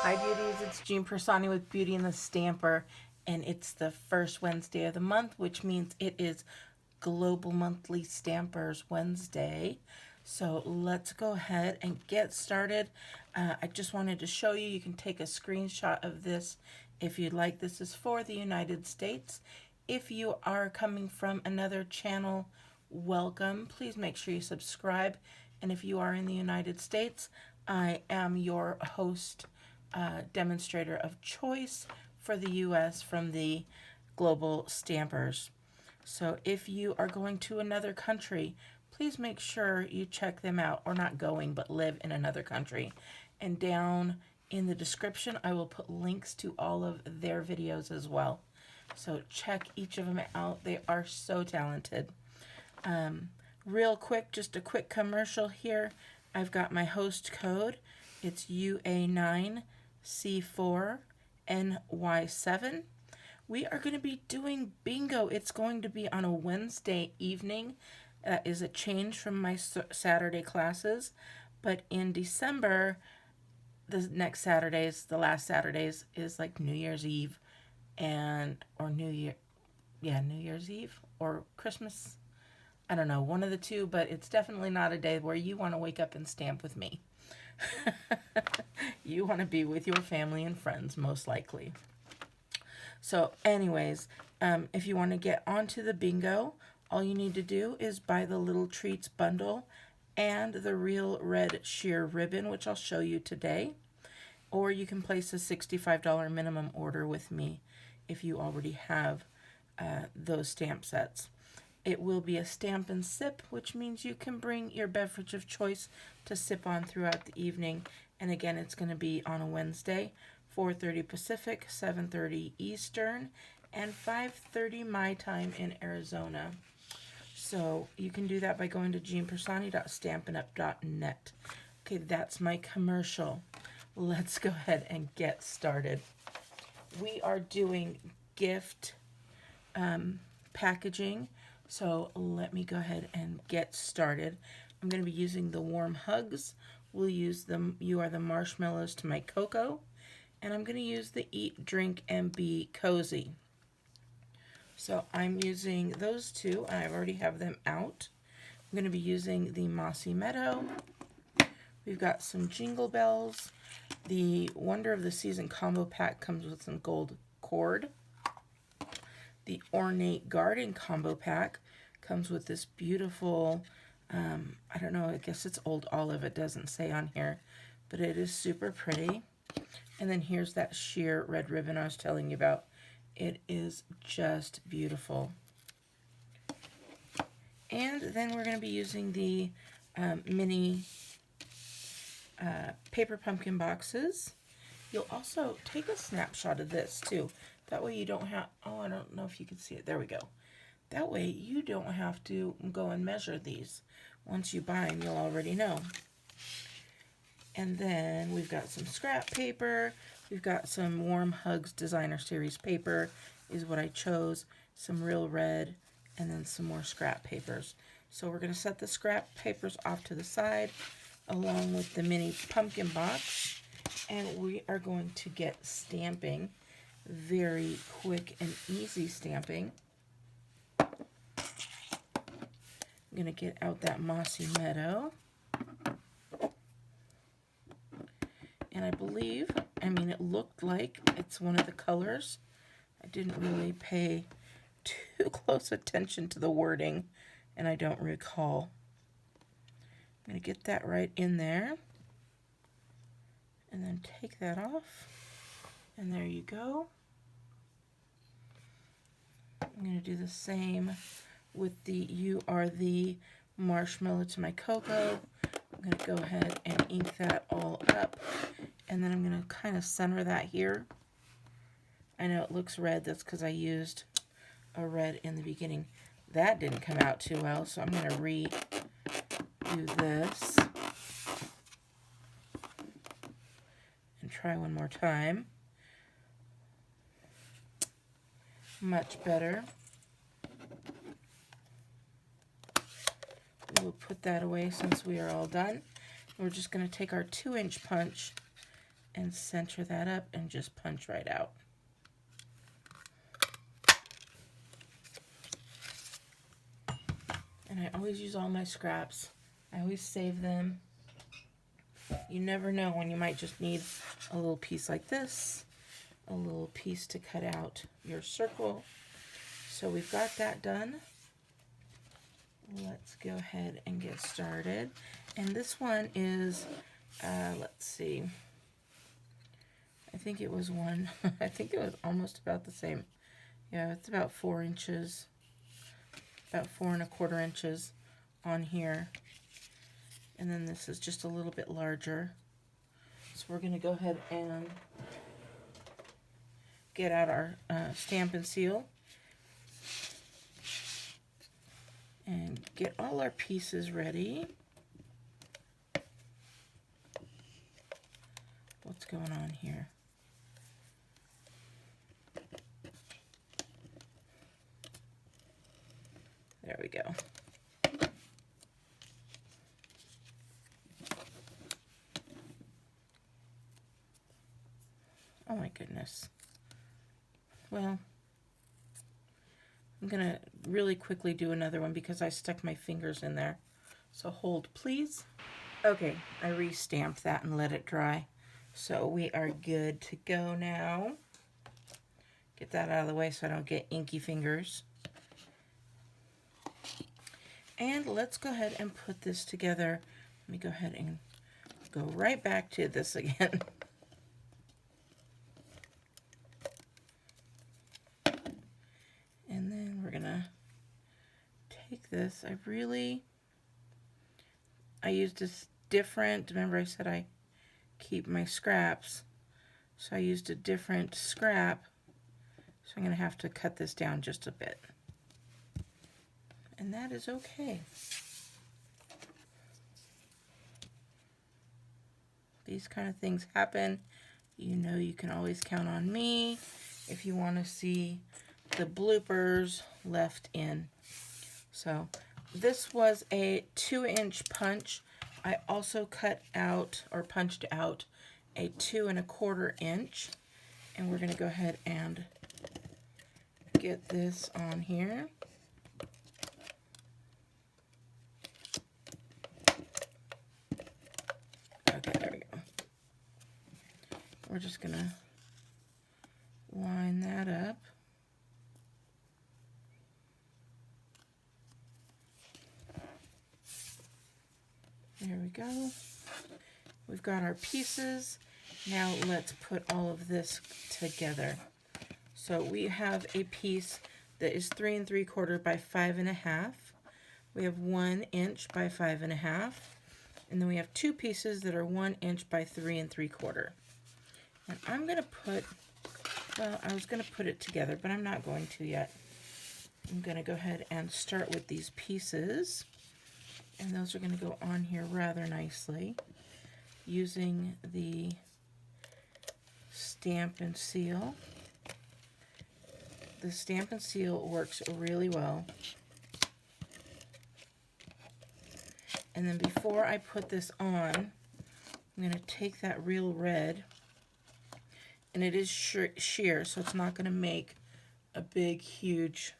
Hi beauties, it's Jean Piersanti with Beauty and the Stamper, and it's the first Wednesday of the month, which means it is Global Monthly Stampers Wednesday. So let's go ahead and get started. I just wanted to show you, you can take a screenshot of this if you'd like. This is for the United States. If you are coming from another channel, welcome. Please make sure you subscribe. And if you are in the United States, I am your host, demonstrator of choice for the U.S. from the Global Stampers. So if you are going to another country, please make sure you check them out, or not going, but live in another country. And down in the description, I will put links to all of their videos as well. So check each of them out. They are so talented. Real quick, just a quick commercial here. I've got my host code. It's UA9C4NY7. We are going to be doing bingo. It's going to be on a Wednesday evening. That is a change from my Saturday classes. But in December, the next Saturdays, the last Saturdays, is like New Year's Eve or New Year's Eve or Christmas. I don't know, one of the two, but it's definitely not a day where you want to wake up and stamp with me. You want to be with your family and friends, most likely. So anyways, if you want to get onto the bingo, all you need to do is buy the Little Treats bundle and the Real Red Sheer Ribbon, which I'll show you today. Or you can place a $65 minimum order with me if you already have those stamp sets. It will be a stamp and sip, which means you can bring your beverage of choice to sip on throughout the evening. And again, it's going to be on a Wednesday, 4:30 Pacific, 7:30 Eastern, and 5:30 my time in Arizona. So you can do that by going to jeanpersani.stampinup.net. Okay, that's my commercial. Let's go ahead and get started. We are doing gift packaging. So let me go ahead and get started. I'm going to be using the warm hugs. We'll use them. You are the marshmallows to my cocoa. And I'm going to use the eat, drink, and be cozy. So I'm using those two. I already have them out. I'm going to be using the Mossy Meadow. We've got some Jingle Bells. The Wonder of the Season combo pack comes with some gold cord. The Ornate Garden combo pack comes with this beautiful, I don't know, I guess it's Old Olive. It doesn't say on here, but it is super pretty. And then here's that sheer red ribbon I was telling you about. It is just beautiful. And then we're going to be using the mini paper pumpkin boxes. You'll also take a snapshot of this too. That way you don't have, oh, I don't know if you can see it. There we go. That way you don't have to go and measure these. Once you buy them, you'll already know. And then we've got some scrap paper. We've got some Warm Hugs Designer Series paper is what I chose. Some Real Red, and then some more scrap papers. So we're going to set the scrap papers off to the side along with the mini pumpkin box. And we are going to get stamping. Very quick and easy stamping. I'm going to get out that Mossy Meadow. And I believe, it looked like it's one of the colors. I didn't really pay too close attention to the wording, and I don't recall. I'm going to get that right in there. And then take that off. And there you go. I'm going to do the same with the You Are the Marshmallow to my Cocoa. I'm going to go ahead and ink that all up. And then I'm going to kind of center that here. I know it looks red. That's because I used a red in the beginning. That didn't come out too well, so I'm going to redo this. And try one more time. Much better. We'll put that away since we are all done. We're just going to take our 2-inch punch and center that up and just punch right out. And I always use all my scraps. I always save them. You never know when you might just need a little piece like this, a little piece to cut out your circle. So we've got that done. Let's go ahead and get started. And this one is, let's see, I think it was one, I think it was almost about the same. Yeah, it's about 4 inches, about 4¼ inches on here. And then this is just a little bit larger. So we're going to go ahead and get out our stamp and seal. And get all our pieces ready. What's going on here? There we go. Oh my goodness. Well, I'm gonna really quickly do another one because I stuck my fingers in there. So hold please. Okay, I re-stamped that and let it dry. So we are good to go now. Get that out of the way so I don't get inky fingers. And let's go ahead and put this together. Let me go ahead and go right back to this again. And then we're gonna take this. I used this different, remember I said I keep my scraps. So I used a different scrap. So I'm gonna have to cut this down just a bit. And that is okay. These kind of things happen. You know you can always count on me if you want to see the bloopers left in. So this was a 2-inch punch. I also cut out or punched out a 2¼ inch. And we're going to go ahead and get this on here. Okay, there we go. We're just going to line that up. There we go. We've got our pieces. Now let's put all of this together. So we have a piece that is 3 3/4 by 5½. We have 1 inch by 5½. And then we have 2 pieces that are 1 inch by 3 3/4. And I'm going to put, well, I was going to put it together, but I'm not going to yet. I'm going to go ahead and start with these pieces. And those are going to go on here rather nicely using the stamp and seal. The stamp and seal works really well. And then before I put this on, I'm going to take that real red, and it is sheer, so it's not going to make a big, huge,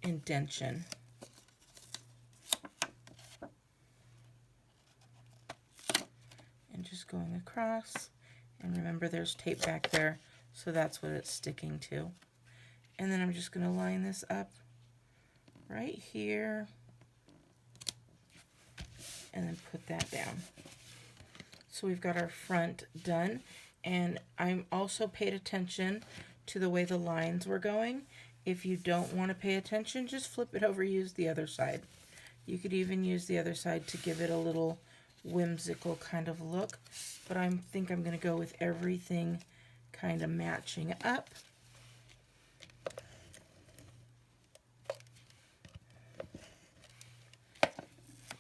indentation. And just going across, and remember there's tape back there, so that's what it's sticking to. And then I'm just going to line this up right here and then put that down. So we've got our front done, and I'm also paid attention to the way the lines were going. If you don't want to pay attention, just flip it over, use the other side. You could even use the other side to give it a little whimsical kind of look, but I think I'm going to go with everything kind of matching up.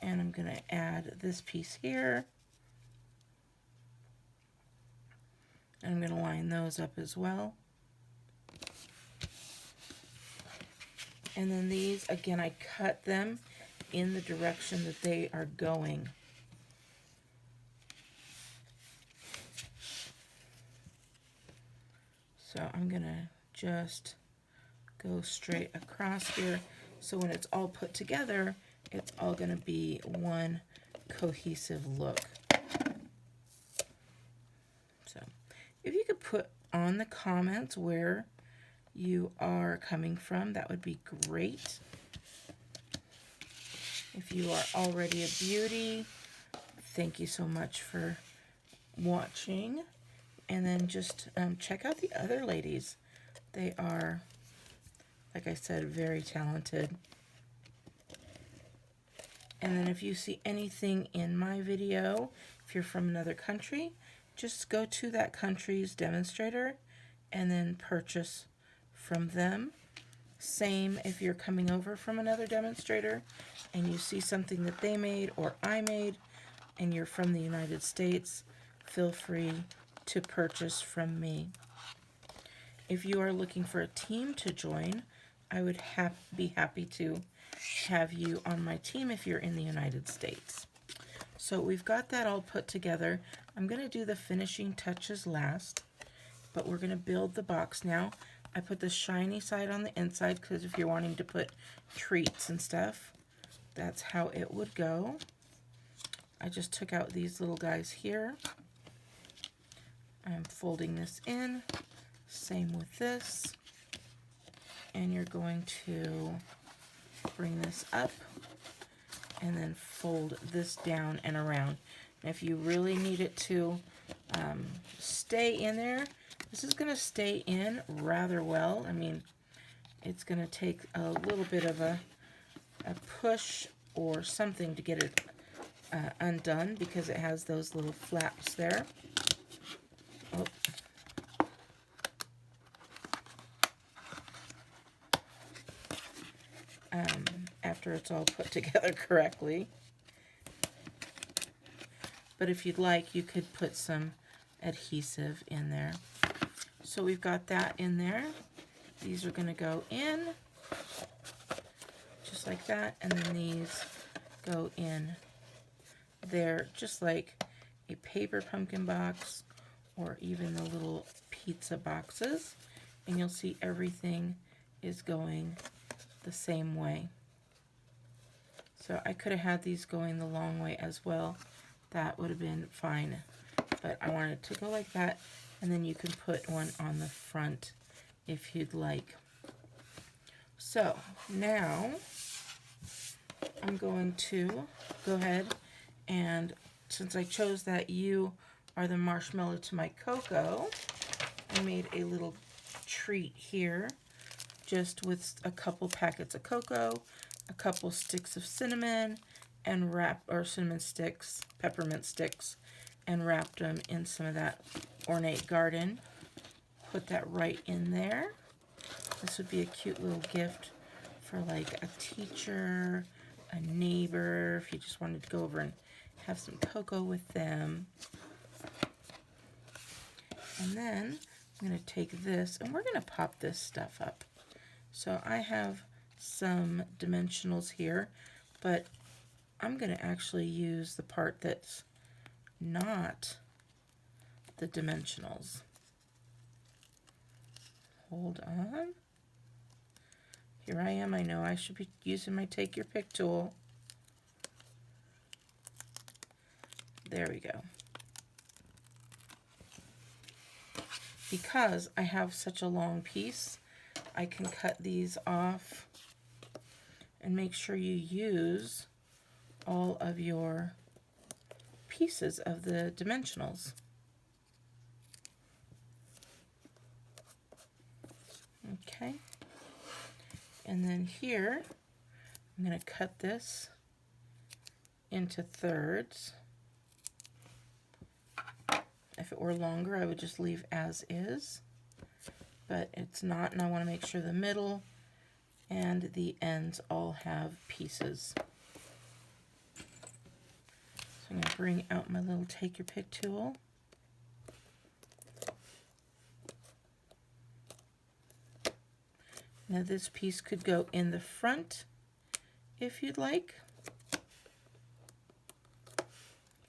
And I'm going to add this piece here. And I'm going to line those up as well. And then these, again, I cut them in the direction that they are going. So I'm gonna just go straight across here. So when it's all put together, it's all gonna be one cohesive look. So if you could put on the comments where you are coming from, that would be great. If you are already a beauty, thank you so much for watching. And then just check out the other ladies. They are, like I said, very talented. And then if you see anything in my video, if you're from another country, just go to that country's demonstrator and then purchase from them. Same if you're coming over from another demonstrator and you see something that they made or I made and you're from the United States, feel free to purchase from me. If you are looking for a team to join, I would be happy to have you on my team if you're in the United States. So we've got that all put together. I'm going to do the finishing touches last, but we're going to build the box now. I put the shiny side on the inside because if you're wanting to put treats and stuff, that's how it would go. I just took out these little guys here. I'm folding this in. Same with this. And you're going to bring this up and then fold this down and around. And if you really need it to stay in there, this is going to stay in rather well. I mean, it's going to take a little bit of a push or something to get it undone because it has those little flaps there. Oh. After it's all put together correctly. But if you'd like, you could put some adhesive in there. So we've got that in there. These are going to go in just like that, and then these go in there just like a paper pumpkin box or even the little pizza boxes, and you'll see everything is going the same way. So I could have had these going the long way as well. That would have been fine, but I wanted to go like that, and then you can put one on the front if you'd like. So now I'm going to go ahead, and since I chose that you are the marshmallow to my cocoa, I made a little treat here just with a couple packets of cocoa, a couple sticks of cinnamon, and cinnamon sticks, peppermint sticks, and wrapped them in some of that ornate garden. Put that right in there. This would be a cute little gift for like a teacher, a neighbor, if you just wanted to go over and have some cocoa with them. And then I'm going to take this and we're going to pop this stuff up. So I have some dimensionals here, but I'm going to actually use the part that's not the dimensionals. Hold on. Here I am. I know I should be using my Take Your Pick tool. There we go. Because I have such a long piece, I can cut these off and make sure you use all of your pieces of the dimensionals. Okay. And then here, I'm going to cut this into thirds. If it were longer, I would just leave as is, but it's not, and I want to make sure the middle and the ends all have pieces. So I'm going to bring out my little Take Your Pick tool. Now this piece could go in the front if you'd like.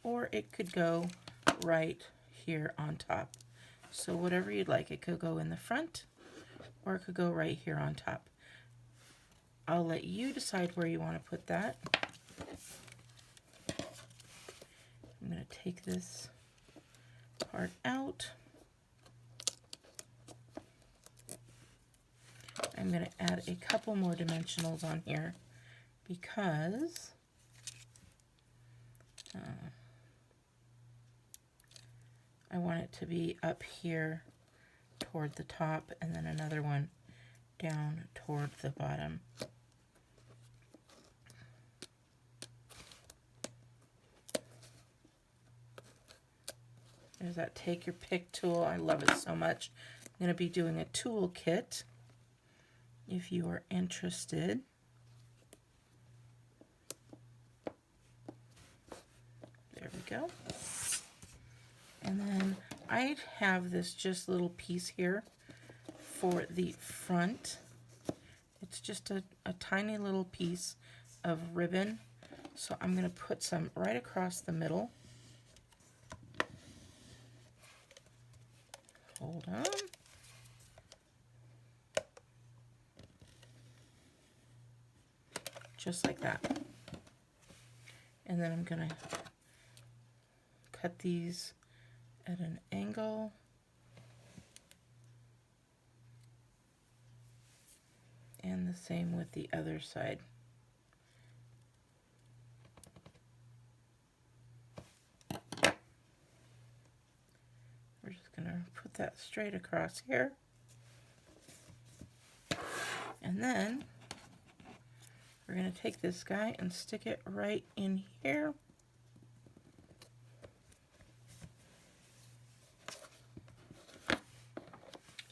or it could go right here on top. So whatever you'd like. It could go in the front, or it could go right here on top. I'll let you decide where you want to put that. I'm going to take this part out. I'm going to add a couple more dimensionals on here because I want it to be up here toward the top and then another one down toward the bottom. There's that take your pick tool. I love it so much. I'm going to be doing a tool kit if you are interested. There we go. And then I have this just little piece here for the front. It's just a tiny little piece of ribbon. So I'm going to put some right across the middle. Hold on. Just like that. And then I'm going to cut these at an angle. And the same with the other side. We're just going to put that straight across here. And then we're going to take this guy and stick it right in here.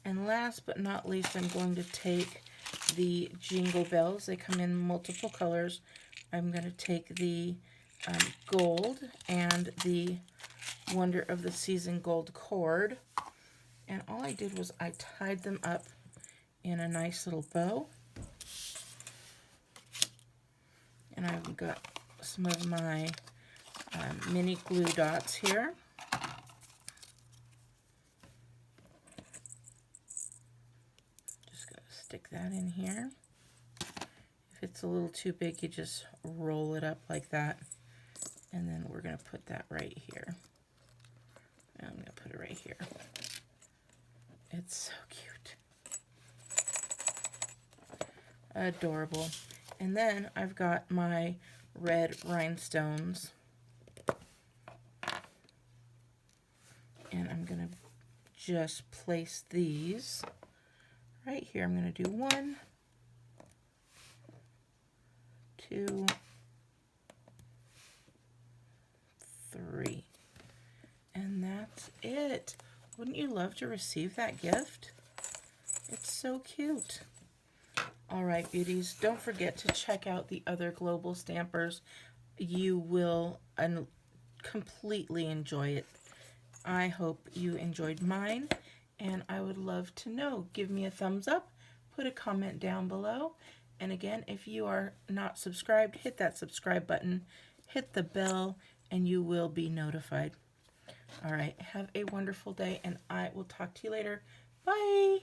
And last but not least, I'm going to take the jingle bells. They come in multiple colors. I'm going to take the gold and the Wonder of the Season gold cord. And all I did was I tied them up in a nice little bow. And I've got some of my mini glue dots here. Just going to stick that in here. If it's a little too big, you just roll it up like that. And then we're going to put that right here. And I'm going to put it right here. It's so cute. Adorable. And then I've got my red rhinestones. And I'm going to just place these right here. I'm going to do 1, 2, 3. And that's it. Wouldn't you love to receive that gift? It's so cute. Alright, beauties, don't forget to check out the other global stampers. You will completely enjoy it. I hope you enjoyed mine, and I would love to know. Give me a thumbs up, put a comment down below, and again, if you are not subscribed, hit that subscribe button, hit the bell, and you will be notified. Alright, have a wonderful day, and I will talk to you later. Bye!